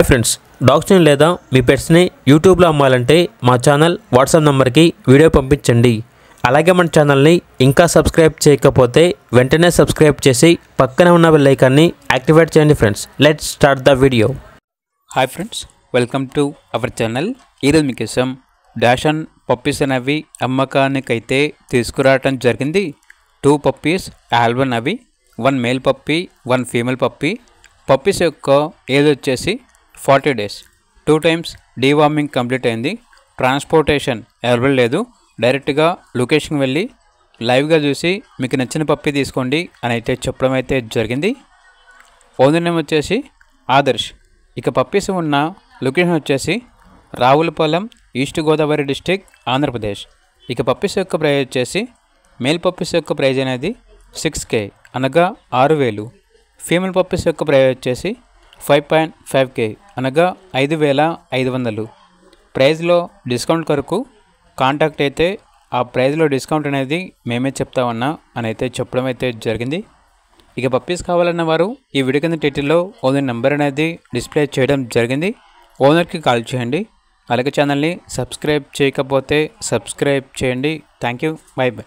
Friends, డాగ్స్ని లేదా మీ పెట్స్ని యూట్యూబ్లో అమ్మాలంటే మా ఛానల్ వాట్సాప్ నెంబర్కి వీడియో పంపించండి. అలాగే మన ఛానల్ని ఇంకా సబ్స్క్రైబ్ చేయకపోతే వెంటనే సబ్స్క్రైబ్ చేసి పక్కనే ఉన్న బెల్ ఐకాన్ని యాక్టివేట్ చేయండి. Friends, let's start the video. Hi friends, welcome to our channel. ఈరోజు మీకోసం డాష్ అండ్ పప్పీస్ అనేవి అమ్మకానికైతే తీసుకురావటం జరిగింది. 2 పప్పీస్ ఆల్బన్, అవి 1 male puppy 1 female puppy. Puppies యొక్క ఏజ్ వచ్చేసి 40 days. 2 times డీవార్మింగ్ కంప్లీట్ అయింది. ట్రాన్స్పోర్టేషన్ అవైలబుల్ లేదు. డైరెక్ట్గా లొకేషన్కి వెళ్ళి లైవ్గా చూసి మీకు నచ్చిన పప్పీ తీసుకోండి అని అయితే చెప్పడం అయితే జరిగింది. ఓనర్ నేమ్ వచ్చేసి ఆదర్శ్. ఇక పప్పీస్ ఉన్న లొకేషన్ వచ్చేసి రావులపాలెం, ఈస్ట్ గోదావరి డిస్టిక్, ఆంధ్రప్రదేశ్. ఇక పప్పీస్ యొక్క ప్రైజ్ వచ్చేసి మేల్ పప్పీస్ యొక్క ప్రైజ్ అనేది 6K అనగా 6,000. ఫీమేల్ పప్పీస్ యొక్క ప్రైజ్ వచ్చేసి 5.5K అనగా 5,500. ప్రైజ్లో డిస్కౌంట్ కొరకు కాంటాక్ట్ అయితే ఆ ప్రైజ్లో డిస్కౌంట్ అనేది మేమే చెప్తామన్నా అని అయితే చెప్పడం అయితే జరిగింది. ఇక పప్పీస్ కావాలన్న వారు ఈ వీడియో కింద టైటిల్లో ఓనర్ నెంబర్ అనేది డిస్ప్లే చేయడం జరిగింది. ఓనర్కి కాల్ చేయండి. అలాగే ఛానల్ని సబ్స్క్రైబ్ చేయకపోతే సబ్స్క్రైబ్ చేయండి. Thank you. By by.